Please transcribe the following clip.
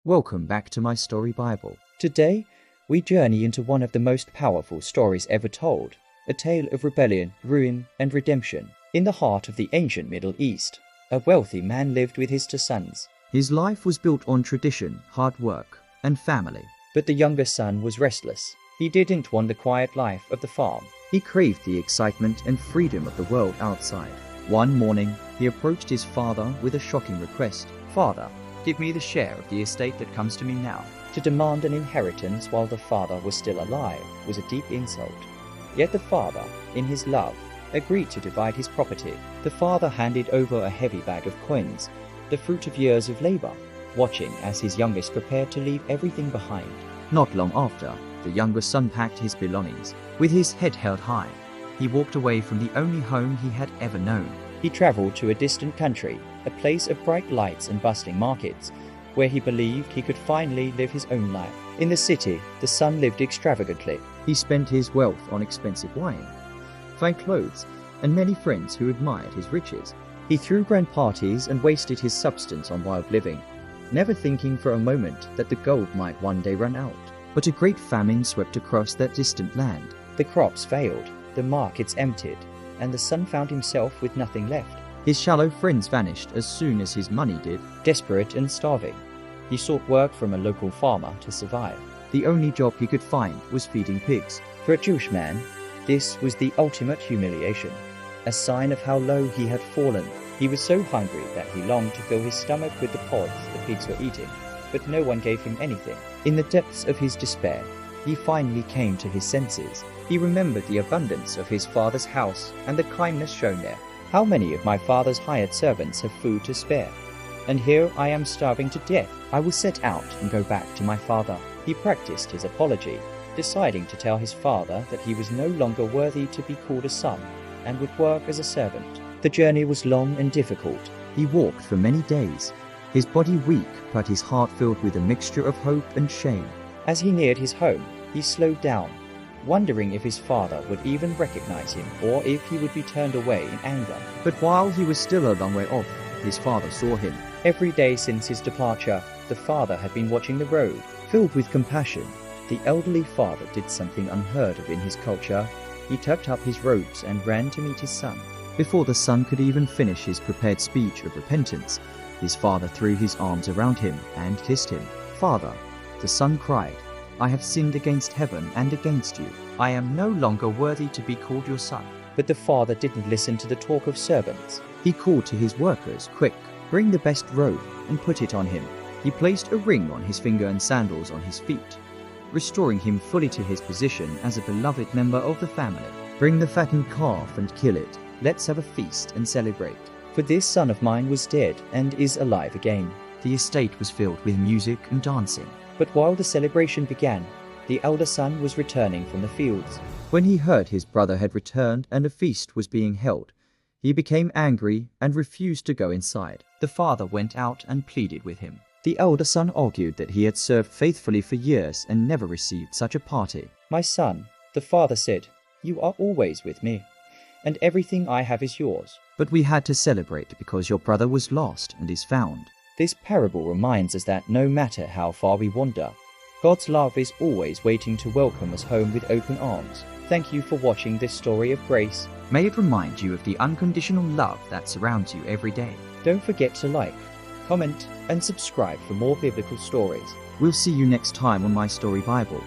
Welcome back to my story Bible. Today, we journey into one of the most powerful stories ever told, a tale of rebellion, ruin, and redemption. In the heart of the ancient Middle East, a wealthy man lived with his two sons. His life was built on tradition, hard work, and family. But the younger son was restless. He didn't want the quiet life of the farm. He craved the excitement and freedom of the world outside. One morning, he approached his father with a shocking request. "Father, give me the share of the estate that comes to me now." To demand an inheritance while the father was still alive was a deep insult. Yet the father, in his love, agreed to divide his property. The father handed over a heavy bag of coins, the fruit of years of labor, watching as his youngest prepared to leave everything behind. Not long after, the younger son packed his belongings. With his head held high, he walked away from the only home he had ever known. He traveled to a distant country, a place of bright lights and bustling markets, where he believed he could finally live his own life. In the city, the son lived extravagantly. He spent his wealth on expensive wine, fine clothes, and many friends who admired his riches. He threw grand parties and wasted his substance on wild living, never thinking for a moment that the gold might one day run out. But a great famine swept across that distant land. The crops failed, the markets emptied, and the son found himself with nothing left. His shallow friends vanished as soon as his money did. Desperate and starving, he sought work from a local farmer to survive. The only job he could find was feeding pigs. For a Jewish man, this was the ultimate humiliation, a sign of how low he had fallen. He was so hungry that he longed to fill his stomach with the pods the pigs were eating, but no one gave him anything. In the depths of his despair, he finally came to his senses. He remembered the abundance of his father's house and the kindness shown there. How many of my father's hired servants have food to spare? And here I am starving to death. I will set out and go back to my father. He practiced his apology, deciding to tell his father that he was no longer worthy to be called a son and would work as a servant. The journey was long and difficult. He walked for many days, his body weak but his heart filled with a mixture of hope and shame. As he neared his home, he slowed down, wondering if his father would even recognize him or if he would be turned away in anger. But while he was still a long way off, his father saw him. Every day since his departure, the father had been watching the road. Filled with compassion, the elderly father did something unheard of in his culture. He tucked up his robes and ran to meet his son. Before the son could even finish his prepared speech of repentance, his father threw his arms around him and kissed him. "Father," the son cried, "I have sinned against heaven and against you. I am no longer worthy to be called your son." But the father didn't listen to the talk of servants. He called to his workers, "Quick, bring the best robe and put it on him." He placed a ring on his finger and sandals on his feet, restoring him fully to his position as a beloved member of the family. "Bring the fattened calf and kill it. Let's have a feast and celebrate. For this son of mine was dead and is alive again." The estate was filled with music and dancing. But while the celebration began, the elder son was returning from the fields. When he heard his brother had returned and a feast was being held, he became angry and refused to go inside. The father went out and pleaded with him. The elder son argued that he had served faithfully for years and never received such a party. "My son," the father said, "you are always with me, and everything I have is yours." "But we had to celebrate because your brother was lost and is found." This parable reminds us that no matter how far we wander, God's love is always waiting to welcome us home with open arms. Thank you for watching this story of grace. May it remind you of the unconditional love that surrounds you every day. Don't forget to like, comment, and subscribe for more biblical stories. We'll see you next time on My Story Bible.